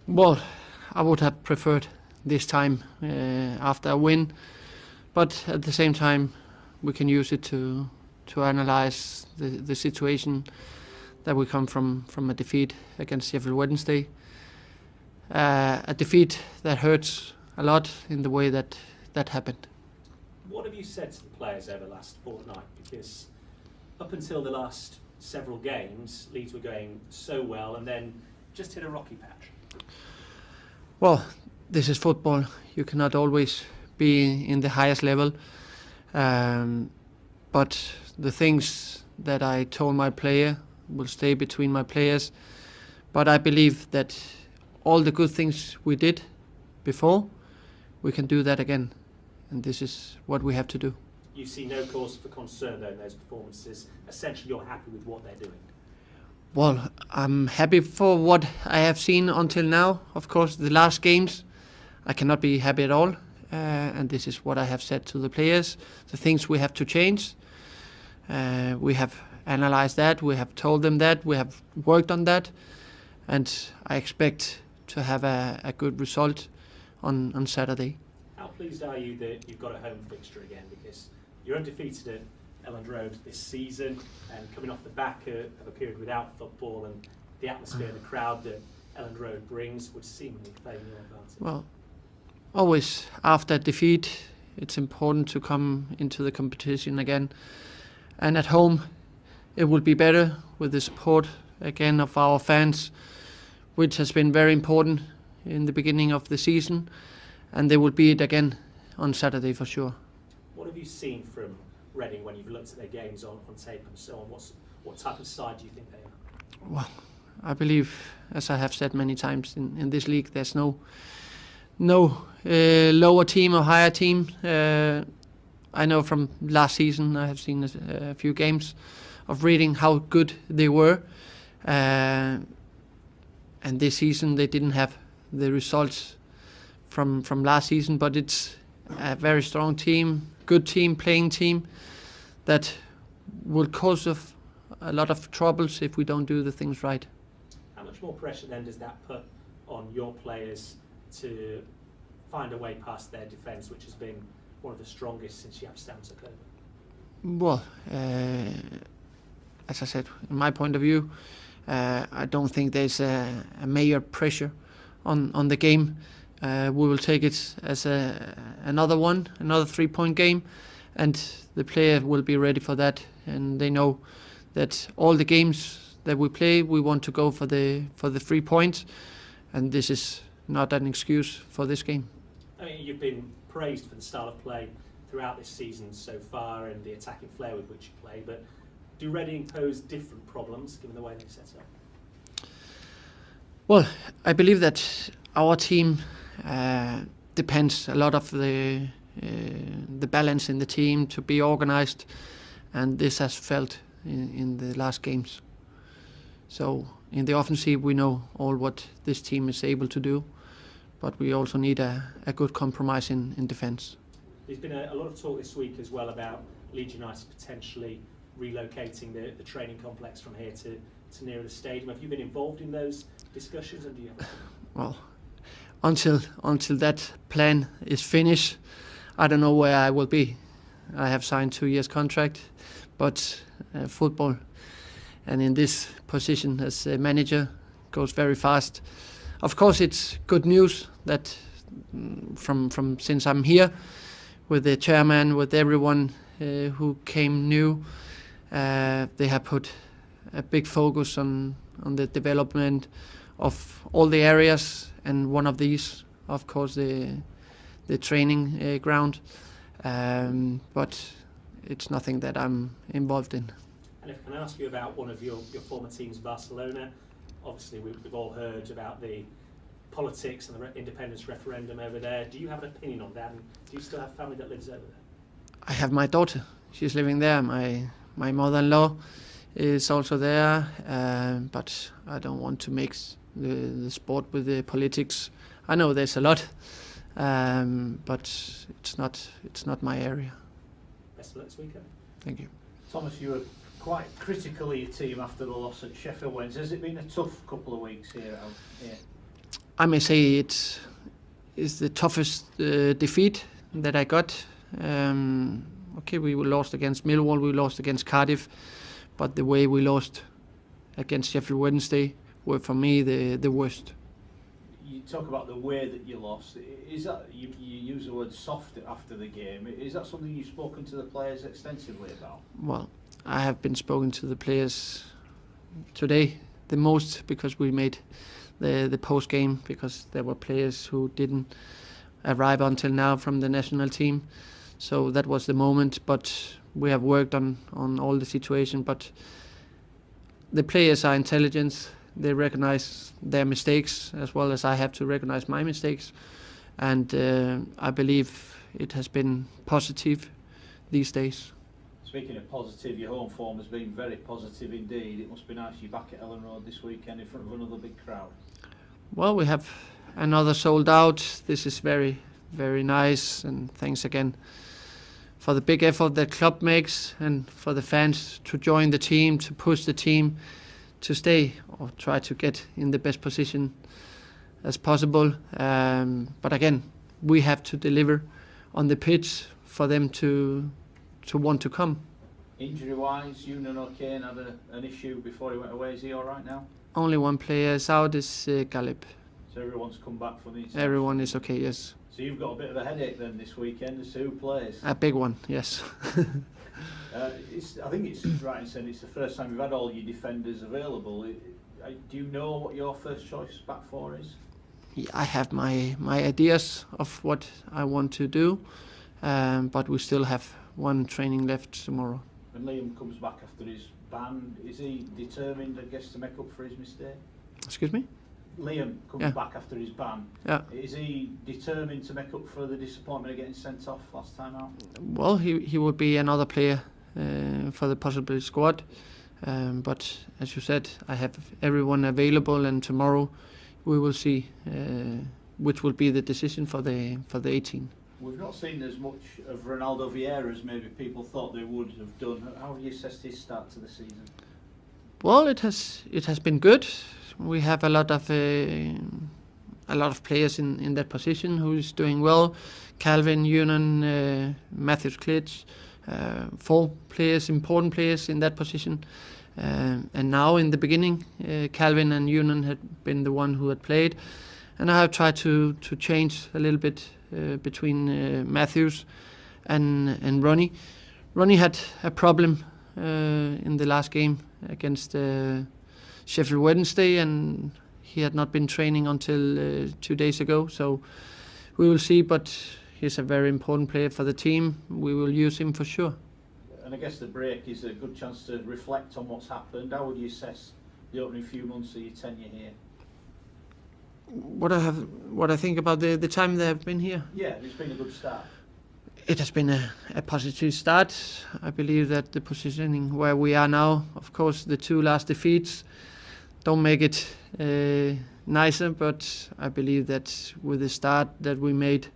Well, I would have preferred this time after a win, but at the same time, we can use it to analyze the situation that we come from a defeat against Sheffield Wednesday. A defeat that hurts a lot in the way that happened. What have you said to the players over the last fortnight? Because up until the last several games, Leeds were going so well and then just hit a rocky patch. Well, this is football. You cannot always be in the highest level. But the things that I told my player will stay between my players. But I believe that all the good things we did before, we can do that again. And this is what we have to do. You see no cause for concern though in those performances. Essentially, you're happy with what they're doing. Well, I'm happy for what I have seen until now. Of course, the last games, I cannot be happy at all. And this is what I have said to the players. The things we have to change. We have analyzed that. We have told them that. We have worked on that. And I expect to have a good result on Saturday. How pleased are you that you've got a home fixture again? Because you're undefeated at Elland Road this season, and coming off the back of a period without football, and the atmosphere, the crowd that Elland Road brings would seemingly favour your advantage. Well, always after defeat, it's important to come into the competition again. And at home, it will be better with the support again of our fans, which has been very important in the beginning of the season. And they will be it again on Saturday for sure. What have you seen from Reading when you've looked at their games on tape and so on? What type of side do you think they are? Well, I believe, as I have said many times in this league, there's no lower team or higher team. I know from last season I have seen a few games of Reading how good they were, and this season they didn't have the results from last season, but it's a very strong team, good team, playing team that will cause us a lot of troubles if we don't do the things right. How much more pressure then does that put on your players to find a way past their defence, which has been one of the strongest since Stam took over? Well, as I said, in my point of view, I don't think there's a major pressure on the game. We will take it as another 3-point game, and the player will be ready for that. And they know that all the games that we play, we want to go for the 3 points, and this is not an excuse for this game. I mean, you've been praised for the style of play throughout this season so far and the attacking flair with which you play, but do Reading pose different problems given the way they set up? Well, I believe that our team depends a lot of the balance in the team to be organized, and this has felt in the last games. So in the offensive, we know all what this team is able to do, but we also need a good compromise in defence. There's been a lot of talk this week as well about Leeds United potentially relocating the training complex from here to nearer the stadium. Have you been involved in those discussions, and do you have? Well, until that plan is finished, I don't know where I will be. I have signed 2 years contract, but football and in this position as a manager goes very fast. Of course, it's good news that from since I'm here with the chairman, with everyone who came new, they have put a big focus on the development of all the areas, and one of these, of course, the training ground. But it's nothing that I'm involved in. And if I can ask you about one of your former teams, Barcelona, obviously we've all heard about the politics and the independence referendum over there. Do you have an opinion on that, and do you still have family that lives over there? I have my daughter. She's living there. My mother-in-law is also there, but I don't want to mix the sport with the politics. I know there's a lot, but it's not my area. Best of luck this weekend. Thank you. Thomas, you were quite critical of your team after the loss at Sheffield Wednesday. Has it been a tough couple of weeks here? I may say it is the toughest defeat that I got. Okay, we lost against Millwall, we lost against Cardiff, but the way we lost against Sheffield Wednesday were for me the worst. You talk about the way that you lost. Is that you use the word soft after the game? Is that something you've spoken to the players extensively about? Well, I have been spoken to the players today the most, because we made the post game, because there were players who didn't arrive until now from the national team. So that was the moment, but we have worked on all the situation. But the players are intelligent. They recognize their mistakes as well as I have to recognize my mistakes. And I believe it has been positive these days. Speaking of positive, your home form has been very positive indeed. It must be nice you're back at Ellen Road this weekend in front of another big crowd. Well, we have another sold out. This is very, very nice, and thanks again for the big effort that club makes, and for the fans to join the team, to push the team to stay or try to get in the best position as possible. But again, we have to deliver on the pitch for them to want to come. Injury-wise, Yunan O'Kane had an issue before he went away. Is he all right now? Only one player is out, is Galib. So everyone's come back from the international. Everyone is okay, yes. So you've got a bit of a headache then this weekend as to who plays. A big one, yes. I think it's right in saying it's the first time you've had all your defenders available. Do you know what your first choice back four is? Yeah, I have my ideas of what I want to do, but we still have one training left tomorrow. When Liam comes back after his ban, is he determined, I guess, to make up for his mistake? Excuse me? Liam comes back after his ban. Yeah. Is he determined to make up for the disappointment of getting sent off last time out? Well, he would be another player for the possible squad. But as you said, I have everyone available, and tomorrow we will see which will be the decision for the 18. We've not seen as much of Ronaldo Vieira as maybe people thought they would have done. How have you assessed his start to the season? Well, it has been good. We have a lot of players in that position who's doing well. Calvin, Yunan, Matthews Klitsch, 4 players, important players in that position. And now in the beginning, Calvin and Yunan had been the one who had played, and I have tried to change a little bit between Matthews and Ronnie. Ronnie had a problem in the last game against Sheffield Wednesday, and he had not been training until 2 days ago. So we will see, but he's a very important player for the team. We will use him for sure. And I guess the break is a good chance to reflect on what's happened. How would you assess the opening few months of your tenure here? What I think about the time they have been here? Yeah, it's been a good start. It has been a positive start. I believe that the positioning where we are now, of course, the 2 last defeats don't make it nicer, but I believe that with the start that we made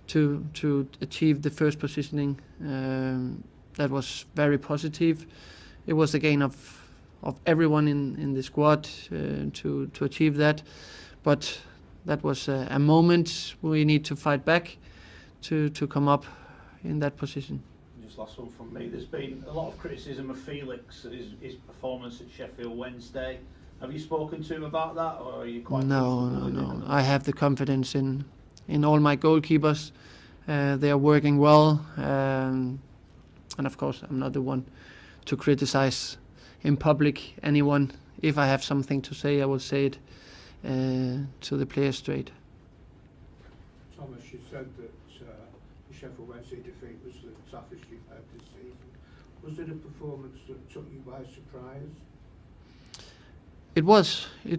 to achieve the first positioning, that was very positive. It was a gain of everyone in the squad to achieve that, but that was a moment we need to fight back to come up in that position. Just last one from me. There's been a lot of criticism of Felix, his performance at Sheffield Wednesday. Have you spoken to him about that, or are you quite... No. I have the confidence in all my goalkeepers. They are working well, and of course I'm not the one to criticize in public anyone. If I have something to say, I will say it to the players straight. Thomas, you said that the Sheffield Wednesday defeat was the toughest you've had this season. Was it a performance that took you by surprise? It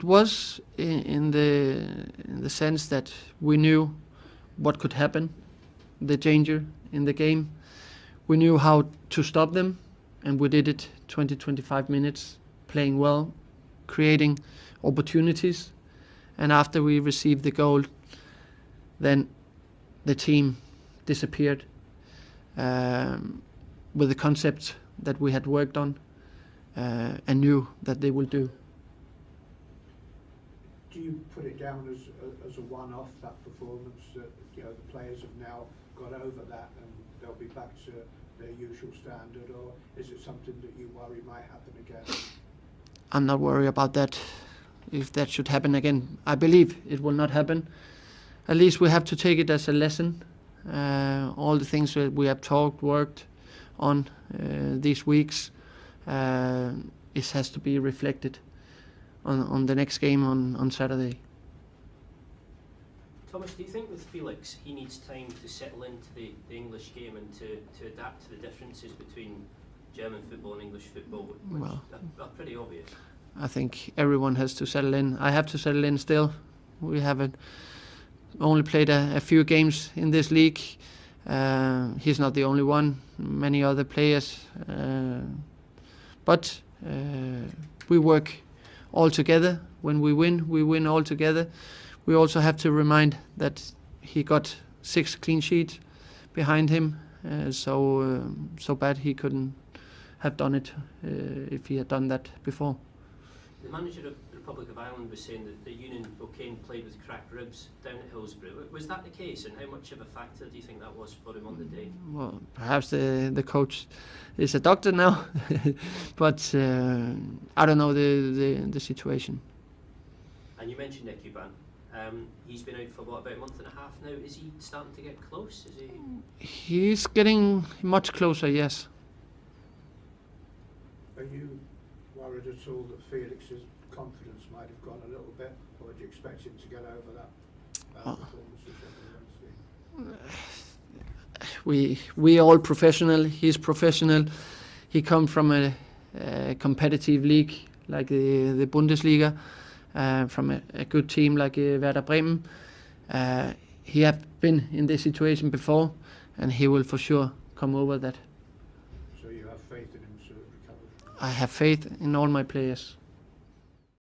was in the sense that we knew what could happen, the danger in the game. We knew how to stop them, and we did it 20-25 minutes, playing well, creating opportunities. And after we received the goal, then the team disappeared with the concept that we had worked on and knew that they will do. do you put it down as a one-off, that performance, that the players have now got over that and they'll be back to their usual standard, or is it something that you worry might happen again? I'm not worried about that. If that should happen again, I believe it will not happen. At least we have to take it as a lesson. All the things that we have worked on these weeks, it has to be reflected on the next game on Saturday. Thomas, do you think with Felix he needs time to settle into the English game and to adapt to the differences between German football and English football, which are pretty obvious? I think everyone has to settle in. I have to settle in still. We haven't only played a few games in this league. He's not the only one. Many other players. But we work all together. When we win all together. We also have to remind that he got 6 clean sheets behind him. So bad he couldn't have done it if he had done that before. The manager of the Republic of Ireland was saying that the Union O'Kane played with cracked ribs down at Hillsborough. Was that the case, and how much of a factor do you think that was for him on the day? Well, perhaps the coach is a doctor now, but I don't know the situation. And you mentioned Ekuban. He's been out for about a month and a half now. Is he starting to get close? Is he? He's getting much closer, yes. Are you worried at all that Felix's confidence might have gone a little bit, or do you expect him to get over that performance of Wednesday? We all professional. He's professional. He come from a competitive league like the Bundesliga, from a good team like Werder Bremen. He have been in this situation before, and he will for sure come over that. So you have faith in him to recover? I have faith in all my players.